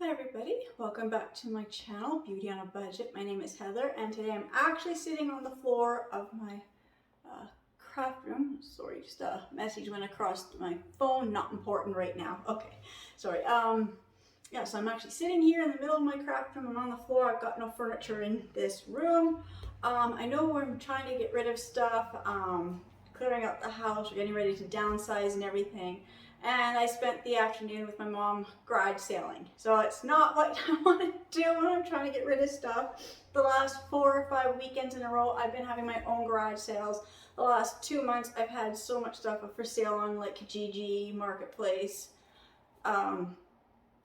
Hi everybody, welcome back to my channel, Beauty on a Budget. My name is Heather and today I'm actually sitting on the floor of my craft room. Sorry, just a message went across my phone, not important right now. Okay, sorry. Yeah, so I'm actually sitting here in the middle of my craft room. I'm on the floor. I've got no furniture in this room. I know I'm trying to get rid of stuff, clearing out the house, we're getting ready to downsize and everything. And I spent the afternoon with my mom garage sailing. So it's not what I want to do when I'm trying to get rid of stuff. The last 4 or 5 weekends in a row, I've been having my own garage sales. The last 2 months, I've had so much stuff for sale on like Kijiji, Marketplace,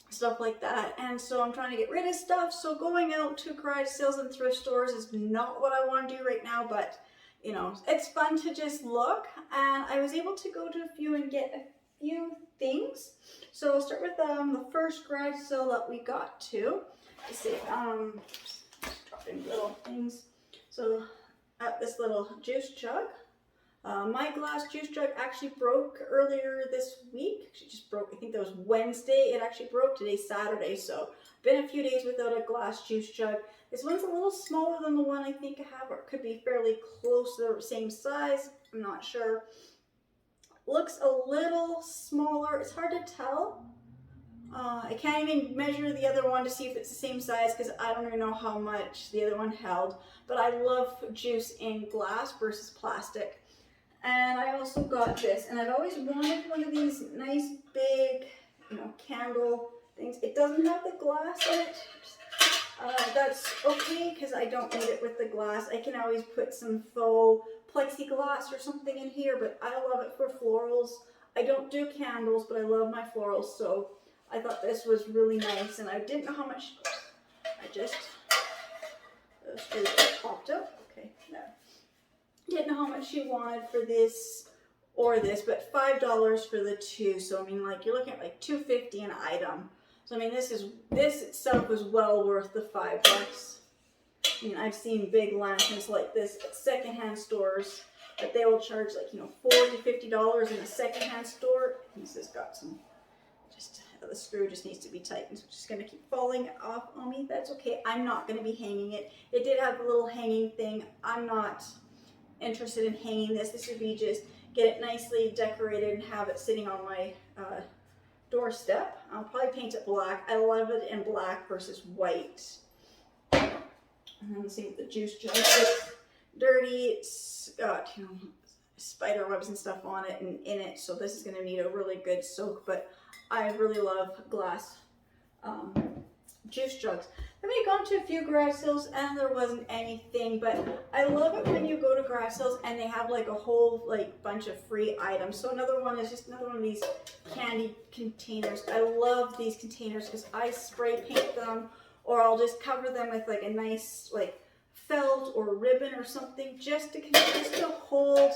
stuff like that. And so I'm trying to get rid of stuff. So going out to garage sales and thrift stores is not what I want to do right now, but you know, it's fun to just look. And I was able to go to a few and get a few things. So we'll start with the first garage sale that we got to. Let's see, just dropping little things. So at this little juice jug. My glass juice jug actually broke earlier this week. Actually just broke, I think that was Wednesday. It actually broke. Today's Saturday, so been a few days without a glass juice jug. This one's a little smaller than the one I think I have, or it could be fairly close to the same size. I'm not sure. Looks a little smaller. It's hard to tell. I can't even measure the other one to see if it's the same size because I don't even know how much the other one held. But I love juice in glass versus plastic. And I also got this, and I've always wanted one of these nice big, you know, candle things. It doesn't have the glass in it. That's okay because I don't need it with the glass. I can always put some faux plexiglass or something in here, but I love it for florals. I don't do candles, but I love my florals, so I thought this was really nice, and I didn't know how much. Those screws popped up. Okay, there. Didn't know how much she wanted for this or this, but $5 for the two. So I mean, like you're looking at like $2.50 an item. So I mean, this itself was well worth the $5. I mean, I've seen big lanterns like this at secondhand stores that they will charge like, you know, $40–50 in a secondhand store. This has got some, just the screw just needs to be tightened. So it's just gonna keep falling off on me. That's okay. I'm not gonna be hanging it. It did have a little hanging thing. I'm not interested in hanging this. This would be just get it nicely decorated and have it sitting on my doorstep. I'll probably paint it black. I love it in black versus white. And then see with the juice jug. It's dirty. It's got, you know, spider webs and stuff on it and in it. So this is going to need a really good soak. But I really love glass juice jugs. I've gone to a few garage sales and there wasn't anything, but I love it when you go to garage sales and they have like a whole like bunch of free items. So another one is just another one of these candy containers. I love these containers because I spray paint them, or I'll just cover them with like a nice like felt or ribbon or something just to hold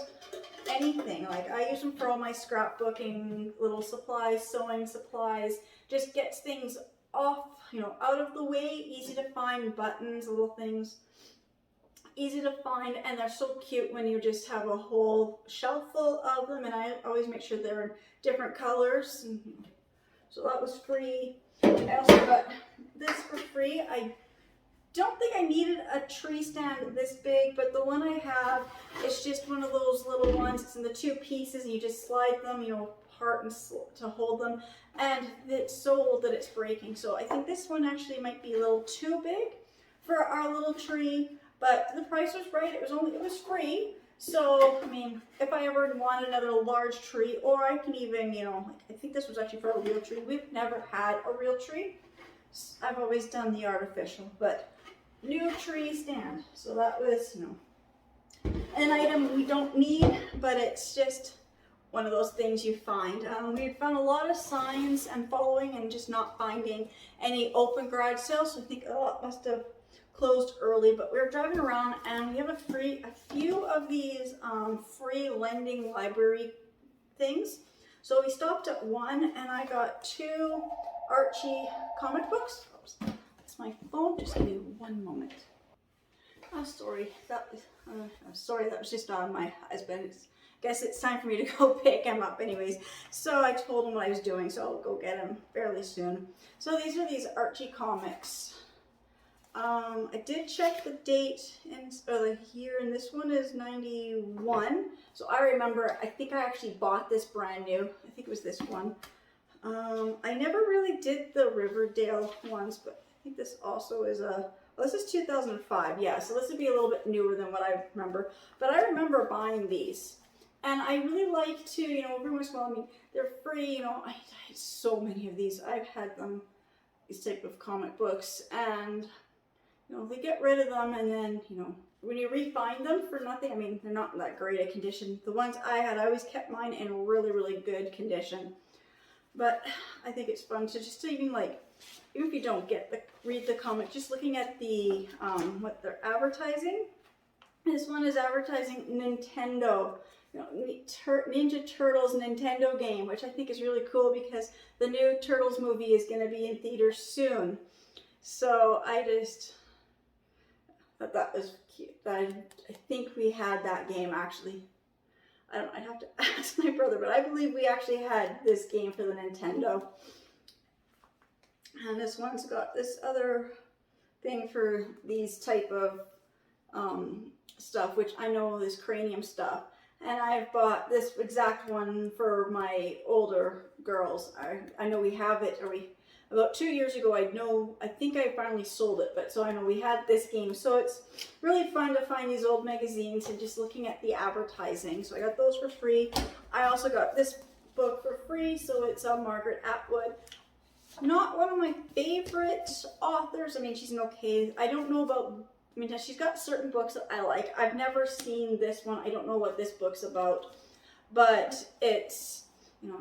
anything. Like I use them for all my scrapbooking little supplies, sewing supplies, just gets things off, you know, out of the way, easy to find, buttons, little things, easy to find, and they're so cute when you just have a whole shelf full of them, and I always make sure they're in different colors. So that was free. I also got this for free. I don't think I needed a tree stand this big, but the one I have is just one of those little ones. It's in the 2 pieces, and you just slide them, you know, apart and to hold them, and it's so old that it's breaking. So I think this one actually might be a little too big for our little tree, but the price was right. It was free. So I mean, if I ever want another large tree, or I can even, you know, like, I think this was actually for a real tree. We've never had a real tree. I've always done the artificial, but new tree stand. So that was, you know, an item we don't need, but it's just one of those things you find. We found a lot of signs and following and just not finding any open garage sales. So I think, oh, it must have closed early, but we were driving around and we have a few of these free lending library things. So we stopped at one and I got 2 Archie comic books. Oops, that's my phone. Just give me one moment. Oh, sorry. That was just my husband. guess it's time for me to go pick him up anyways. So I told him what I was doing, so I'll go get him fairly soon. So these are these Archie comics. I did check the date and the year, and this one is 91. So I remember, I think I actually bought this brand new. I think it was this one. I never really did the Riverdale ones, but I think this also is a, well, this is 2005. Yeah, so this would be a little bit newer than what I remember. But I remember buying these. And I really like to, you know, every once in a while, I mean, they're free, you know, I had so many of these. I've had them, these type of comic books, and you know, they get rid of them, and then, you know, when you refind them for nothing, I mean, they're not in that great a condition. The ones I had, I always kept mine in really, really good condition. But I think it's fun to just even like, even if you don't read the comic, just looking at the, what they're advertising. This one is advertising Nintendo, you know, Ninja Turtles Nintendo game, which I think is really cool because the new Turtles movie is going to be in theaters soon. So I just thought that was cute. I think we had that game actually. I don't know, I'd have to ask my brother, but I believe we actually had this game for the Nintendo. And this one's got this other thing for these type of stuff, which I know is cranium stuff. And I've bought this exact one for my older girls. I know we have it, or about 2 years ago, I think I finally sold it, but so I know we had this game. So it's really fun to find these old magazines and just looking at the advertising. So I got those for free. I also got this book for free, so it's Margaret Atwood. Not one of my favorite authors. I mean, she's an okay, I don't know about, I mean, she's got certain books that I like. I've never seen this one. I don't know what this book's about, but it's, you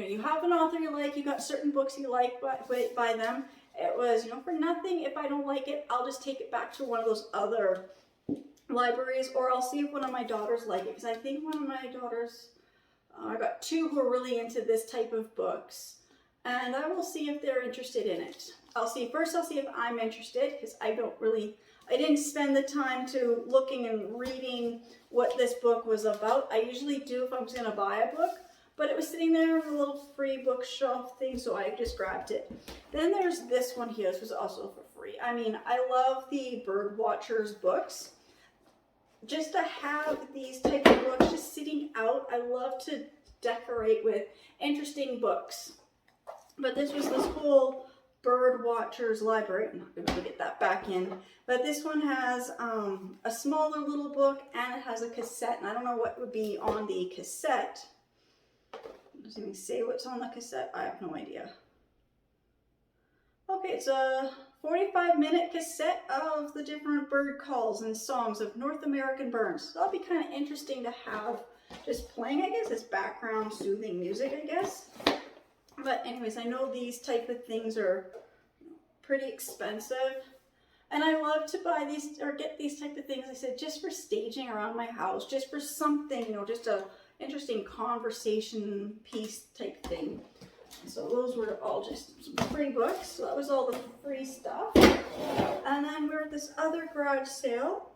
know, you have an author you like, you got certain books you like by them. It was, you know, for nothing. If I don't like it, I'll just take it back to one of those other libraries, or I'll see if one of my daughters like it, because I think one of my daughters, I got two who are really into this type of books, and I will see if they're interested in it. I'll see if I'm interested, because I didn't spend the time to looking and reading what this book was about. I usually do if I'm going to buy a book. But it was sitting there in a little free bookshelf thing, so I just grabbed it. Then there's this one here. This was also for free. I mean, I love the Birdwatchers books. Just to have these type of books just sitting out, I love to decorate with interesting books. But this was this whole Birdwatchers library. I'm not going to get that back in. But this one has a smaller little book, and it has a cassette. And I don't know what would be on the cassette. Does it even say what's on the cassette? I have no idea. Okay, it's a 45-minute cassette of the different bird calls and songs of North American birds. So that'll be kind of interesting to have just playing, I guess. It's background soothing music, I guess. But anyways, I know these type of things are pretty expensive. And I love to buy these or get these type of things, I said, just for staging around my house, just for something, you know, just a interesting conversation piece type thing. So those were all just some free books. So that was all the free stuff. And then we're at this other garage sale.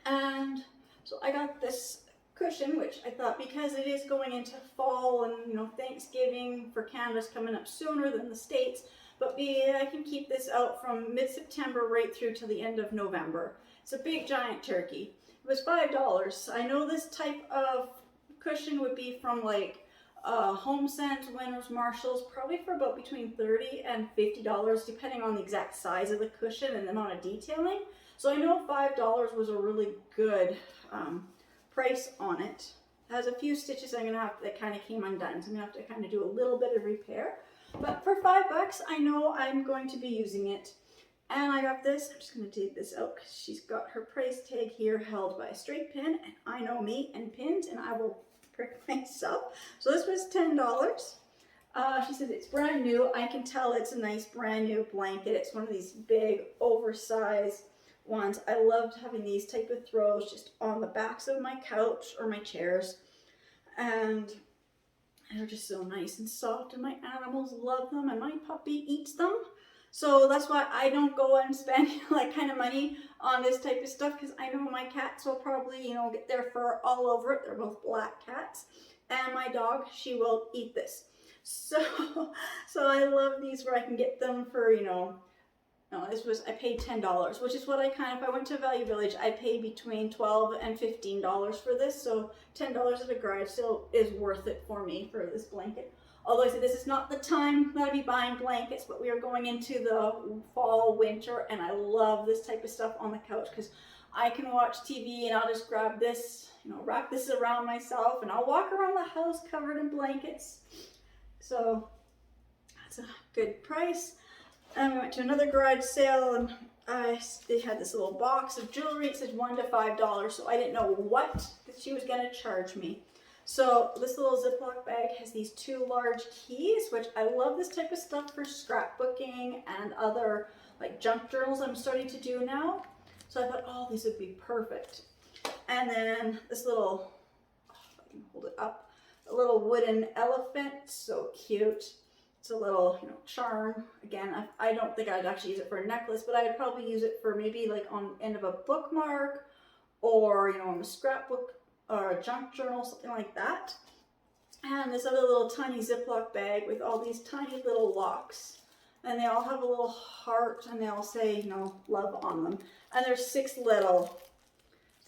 And so I got this cushion, which I thought, because it is going into fall and, you know, Thanksgiving for Canada's coming up sooner than the States, but I can keep this out from mid-September right through to the end of November. It's a big giant turkey. It was $5. I know this type of cushion would be from like HomeSense, Winners, Marshalls, probably for about between $30 and $50, depending on the exact size of the cushion and the amount of detailing. So I know $5 was a really good price on it. It has a few stitches that kind of came undone, so I'm gonna have to kind of do a little bit of repair. But for $5, I know I'm going to be using it. And I got this. I'm just going to take this out because she's got her price tag here held by a straight pin. And I know me and pins, and I will prick myself. So this was $10. She said it's brand new. I can tell it's a nice brand new blanket. It's one of these big oversized ones. I loved having these type of throws just on the backs of my couch or my chairs. And they're just so nice and soft, and my animals love them, and my puppy eats them. So that's why I don't go and spend like kind of money on this type of stuff, because I know my cats will probably, get their fur all over it. They're both black cats. And my dog, she will eat this. So, so I love these where I can get them for, no, I paid $10, which is what if I went to Value Village, I pay between $12 and $15 for this. So $10 at a garage sale is worth it for me for this blanket. Although I said this is not the time that I'd be buying blankets, but we are going into the fall, winter, and I love this type of stuff on the couch because I can watch TV and I'll just grab this, wrap this around myself, and I'll walk around the house covered in blankets. So that's a good price. And we went to another garage sale, and they had this little box of jewelry. It said $1 to $5, so I didn't know what she was going to charge me. So this little Ziploc bag has these 2 large keys, which I love this type of stuff for scrapbooking and other like junk journals I'm starting to do now. So I thought, oh, these would be perfect. And then this little, if I can hold it up, a little wooden elephant, so cute. It's a little, charm. Again, I don't think I'd actually use it for a necklace, but I would probably use it for maybe like on the end of a bookmark, or, on a scrapbook or a junk journal, something like that. And this other little tiny Ziploc bag with all these tiny little locks. And they all have a little heart, and they all say, love on them. And there's 6 little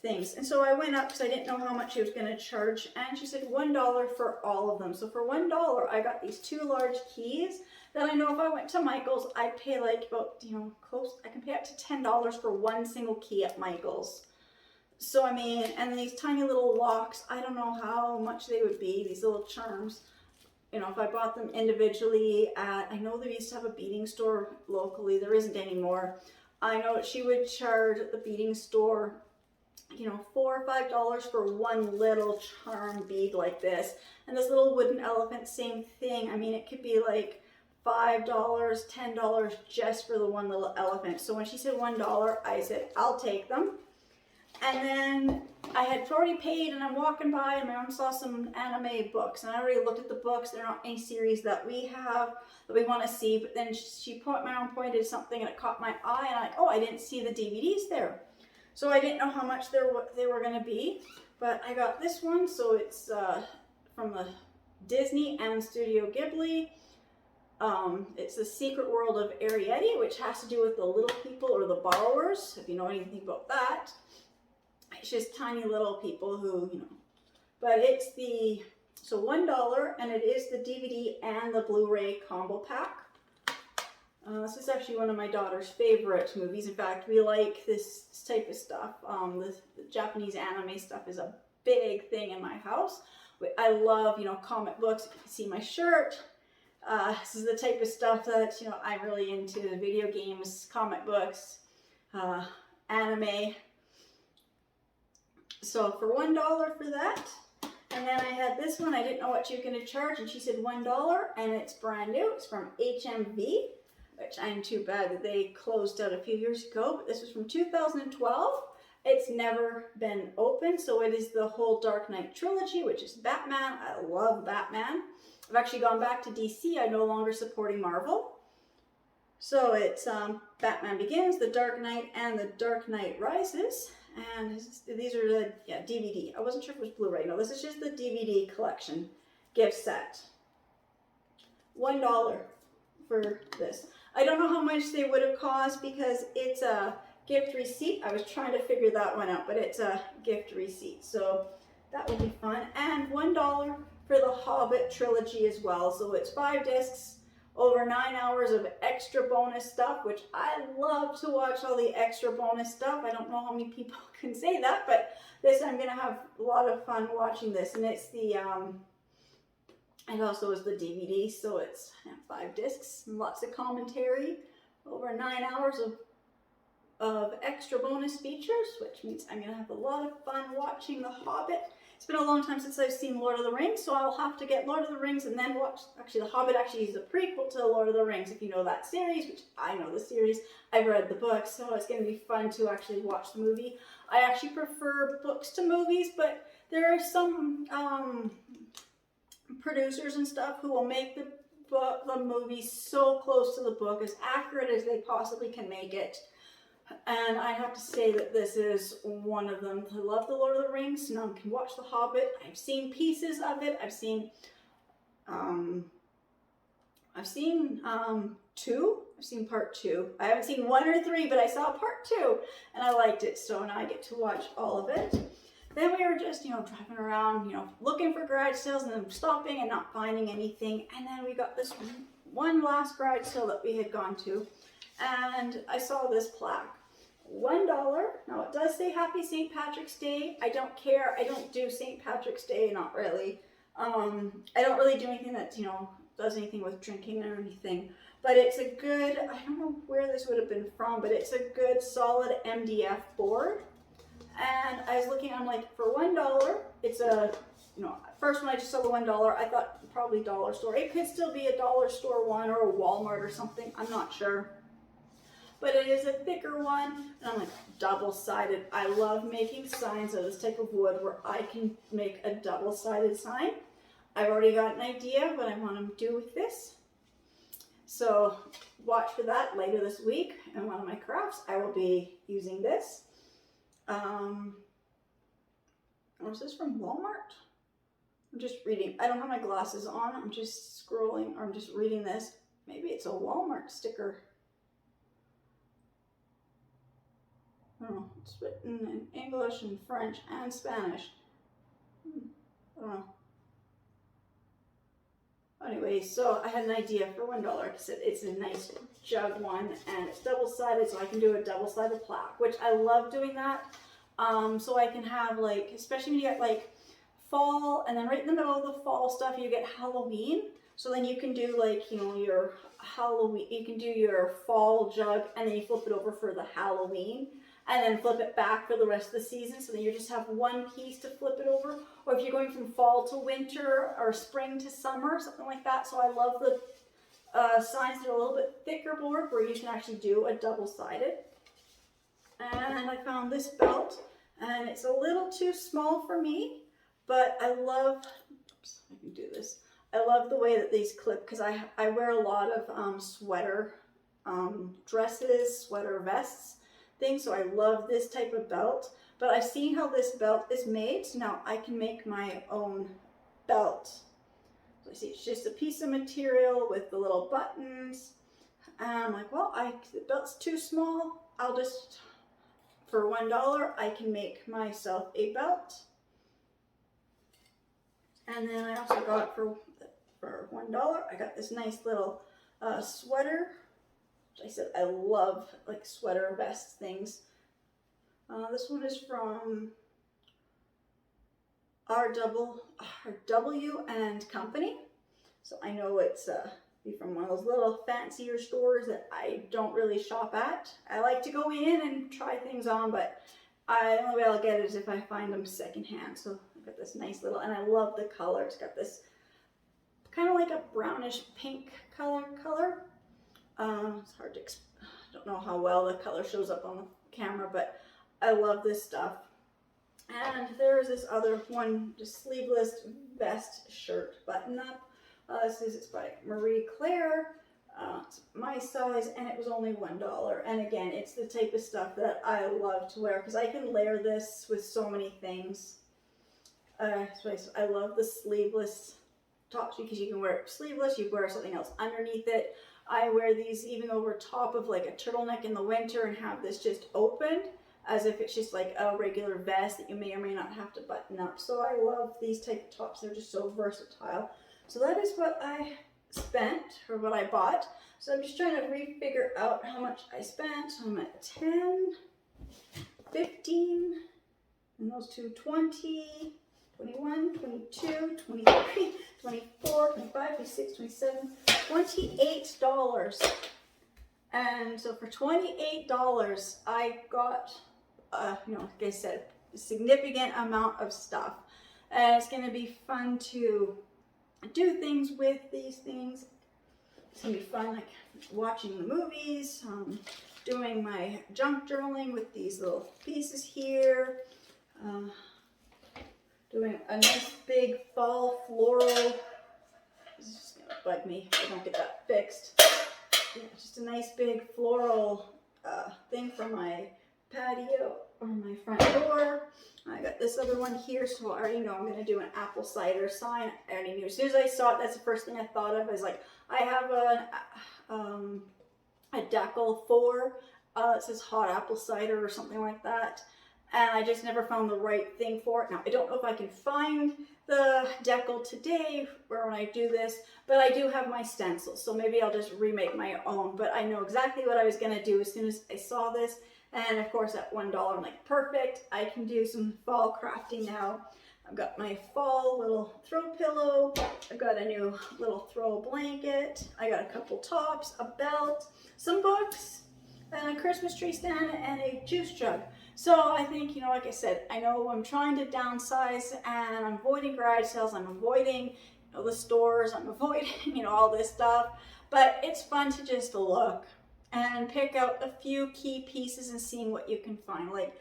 things. And so I went up because I didn't know how much she was going to charge, and she said $1 for all of them. So for $1, I got these 2 large keys that I know if I went to Michael's, I'd pay like about, I can pay up to $10 for one single key at Michael's. So I mean, and these tiny little locks, I don't know how much they would be, these little charms. If I bought them individually I know they used to have a beading store locally, there isn't anymore. I know she would charge at the beading store, $4 or $5 for one little charm bead like this. And this little wooden elephant, same thing. I mean, it could be like $5, $10 just for the one little elephant. So when she said $1, I said, I'll take them. And then I had already paid, and I'm walking by, and my mom saw some anime books, and I already looked at the books. They're not any series that we have that we want to see, but then my mom pointed something, and it caught my eye, and I'm like, oh, I didn't see the DVDs there. So I didn't know how much they were going to be, but I got this one. So it's from the Disney and Studio Ghibli. It's The Secret World of Arrietty, which has to do with the little people, or the borrowers, if you know anything about that. It's just tiny little people who, but it's so $1, and it is the DVD and the Blu-ray combo pack. This is actually one of my daughter's favorite movies. In fact, we like this type of stuff. The Japanese anime stuff is a big thing in my house. I love, comic books. You can see my shirt. This is the type of stuff that, I'm really into. Video games, comic books, anime. So for $1 for that. And then I had this one. I didn't know what she was going to charge, and she said $1, and it's brand new. It's from HMV, which I'm too bad that they closed out a few years ago, but this was from 2012. It's never been opened, so it is the whole Dark Knight trilogy, which is Batman. I love Batman. I've actually gone back to DC. I'm no longer supporting Marvel. So it's Batman Begins, The Dark Knight, and The Dark Knight Rises. And these are the DVD. I wasn't sure if it was Blu-ray. No, this is just the DVD collection gift set. $1 for this. I don't know how much they would have cost because it's a gift receipt. I was trying to figure that one out, but it's a gift receipt. So that would be fun. And $1 for the Hobbit trilogy as well. So it's 5 discs, over 9 hours of extra bonus stuff, which I love to watch all the extra bonus stuff. I don't know how many people can say that, but this, I'm going to have a lot of fun watching this. And it's the, it also is the DVD, so it's 5 discs, and lots of commentary, over 9 hours of extra bonus features, which means I'm going to have a lot of fun watching The Hobbit. It's been a long time since I've seen Lord of the Rings, so I'll have to get Lord of the Rings and then watch, actually The Hobbit actually is a prequel to Lord of the Rings, if you know that series, which I know the series. I've read the books, so it's going to be fun to actually watch the movie. I actually prefer books to movies, but there are some producers and stuff who will make the book, the movie so close to the book, as accurate as they possibly can make it. And I have to say that this is one of them. I love The Lord of the Rings. Now I can watch The Hobbit. I've seen pieces of it. I've seen two. I've seen part 2. I haven't seen 1 or 3, but I saw part 2 and I liked it. So now I get to watch all of it. Then we were just, driving around, looking for garage sales and then stopping and not finding anything. And then we got this one last garage sale that we had gone to. And I saw this plaque. $1. Now it does say Happy St. Patrick's Day. I don't care. I don't do St. Patrick's Day, not really. I don't really do anything that, does anything with drinking or anything. But it's a good, I don't know where this would have been from, but it's a good solid MDF board. And I was looking, I'm like, for $1, it's a, first when I just saw the $1, I thought probably dollar store. It could still be a dollar store one or a Walmart or something. I'm not sure. But it is a thicker one, and I'm like, double-sided. I love making signs of this type of wood where I can make a double-sided sign. I've already got an idea what I want to do with this. So watch for that later this week. In one of my crafts, I will be using this. Was this from Walmart? I'm just reading. I don't have my glasses on. I'm just scrolling, or I'm just reading this. Maybe it's a Walmart sticker. I don't know. It's written in English and French and Spanish. I don't know. Anyway, so I had an idea for $1. Like I said, it's a nice jug one, and it's double-sided, so I can do a double-sided plaque, which I love doing that. So I can have, like, especially when you get like fall, and then right in the middle of the fall stuff, you get Halloween. So then you can do like, your Halloween, you can do your fall jug, and then you flip it over for the Halloween, and then flip it back for the rest of the season. So then you just have one piece to flip it over. Or if you're going from fall to winter or spring to summer, something like that. So I love the signs that are a little bit thicker board where you can actually do a double-sided. And I found this belt, and it's a little too small for me, but I love, oops, I can do this. I love the way that these clip, because I wear a lot of sweater dresses, sweater vests, things, so I love this type of belt. But I've seen how this belt is made, so now I can make my own belt. So I see it's just a piece of material with the little buttons. And I'm like, well, the belt's too small. I'll just, for $1, I can make myself a belt. And then I also got for $1, I got this nice little sweater. I said I love like sweater vest things. This one is from RW and Company. So I know it's be from one of those little fancier stores that I don't really shop at. I like to go in and try things on, but the only way I'll get it is if I find them secondhand. So I've got this nice little, and I love the color. It's got this kind of like a brownish pink color. It's hard to I don't know how well the color shows up on the camera, but I love this stuff. And there's this other one, just sleeveless vest shirt button up. It's by Marie Claire. It's my size, and it was only $1. And again, it's the type of stuff that I love to wear because I can layer this with so many things. So I love the sleeveless tops because you can wear it sleeveless, you wear something else underneath it. I wear these even over top of like a turtleneck in the winter and have this just opened as if it's just like a regular vest that you may or may not have to button up. So I love these type of tops. They're just so versatile. So that is what I spent, or what I bought. So I'm just trying to re-figure out how much I spent. So I'm at 10, 15, and those two 20, 21, 22, 23, 24, 25, 26, 27, $28. And so for $28, I got, like I said, a significant amount of stuff. And it's going to be fun to do things with these things. It's going to be fun, like watching the movies, doing my junk journaling with these little pieces here, doing a nice big fall floral. Just going to bug me if I don't get that fixed. Yeah, just a nice big floral thing for my patio or my front door. I got this other one here, so I already know I'm going to do an apple cider sign. I already knew. As soon as I saw it, that's the first thing I thought of. Is like, I have a decal for, it says hot apple cider or something like that. And I just never found the right thing for it. Now, I don't know if I can find the decal today or when I do this, but I do have my stencils, so maybe I'll just remake my own. But I know exactly what I was going to do as soon as I saw this. And of course at $1, I'm like, perfect, I can do some fall crafting now. I've got my fall little throw pillow, I've got a new little throw blanket, I got a couple tops, a belt, some books, and a Christmas tree stand, and a juice jug. So I think, you know, like I said, I know I'm trying to downsize, and I'm avoiding garage sales, I'm avoiding, you know, the stores, I'm avoiding, you know, all this stuff, but it's fun to just look and pick out a few key pieces and seeing what you can find. Like,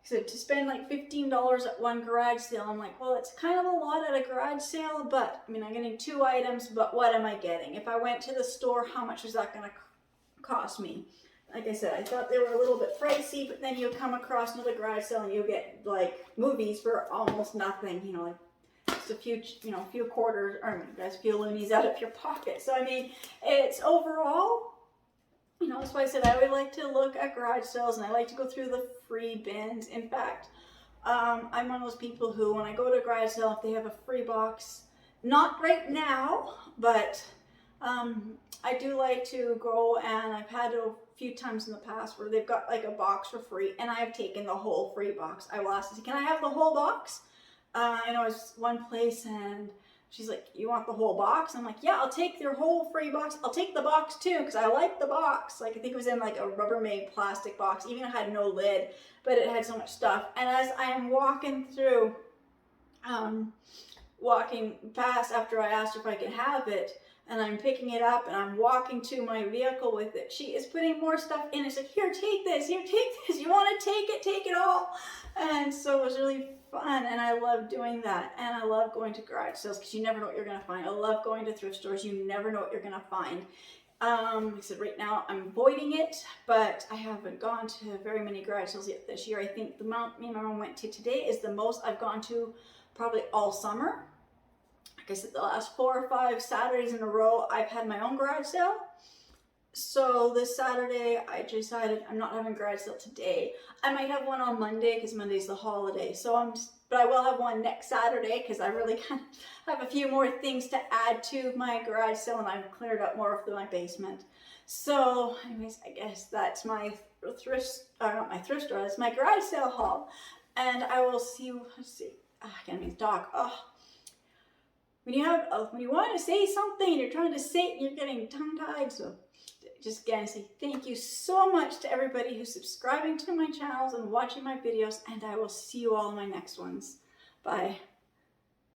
so to spend like $15 at one garage sale, I'm like, well, it's kind of a lot at a garage sale, but I mean, I'm getting 2 items, but what am I getting? If I went to the store, how much is that going to cost me? Like I said, I thought they were a little bit pricey, but then you come across another garage sale and you get like movies for almost nothing, you know, like just a few, you know, a few quarters, or a few loonies out of your pocket. So I mean, it's overall, you know, that's why I said I always like to look at garage sales and I like to go through the free bins. In fact, I'm one of those people who, when I go to a garage sale, if they have a free box, not right now, but I do like to go, and I've had it a few times in the past where they've got like a box for free, and I've taken the whole free box. I will ask, can I have the whole box? I know it's one place, and she's like, you want the whole box? I'm like, yeah, I'll take your whole free box. I'll take the box too, because I like the box. Like, I think it was in like a Rubbermaid plastic box. Even it had no lid, but it had so much stuff. And as I am walking through, walking past after I asked her if I could have it, and I'm picking it up and I'm walking to my vehicle with it, she is putting more stuff in. It's like, here, take this, here, take this. You want to take it all. And so it was really fun, and I love doing that. And I love going to garage sales because you never know what you're going to find. I love going to thrift stores. You never know what you're going to find. Like I said, right now I'm avoiding it, but I haven't gone to very many garage sales yet this year. I think the amount me and my mom went to today is the most I've gone to probably all summer. Like I said, the last 4 or 5 Saturdays in a row, I've had my own garage sale. So this Saturday, I decided I'm not having garage sale today. I might have one on Monday because Monday's the holiday. So but I will have one next Saturday because I really kind of have a few more things to add to my garage sale, and I've cleared up more of my basement. So anyways, I guess that's my not my thrift store, that's my garage sale haul. And I will see, let's see, I can't even talk. Oh. When you want to say something and you're trying to say it and you're getting tongue-tied, so just again say thank you so much to everybody who's subscribing to my channels and watching my videos, and I will see you all in my next ones. Bye.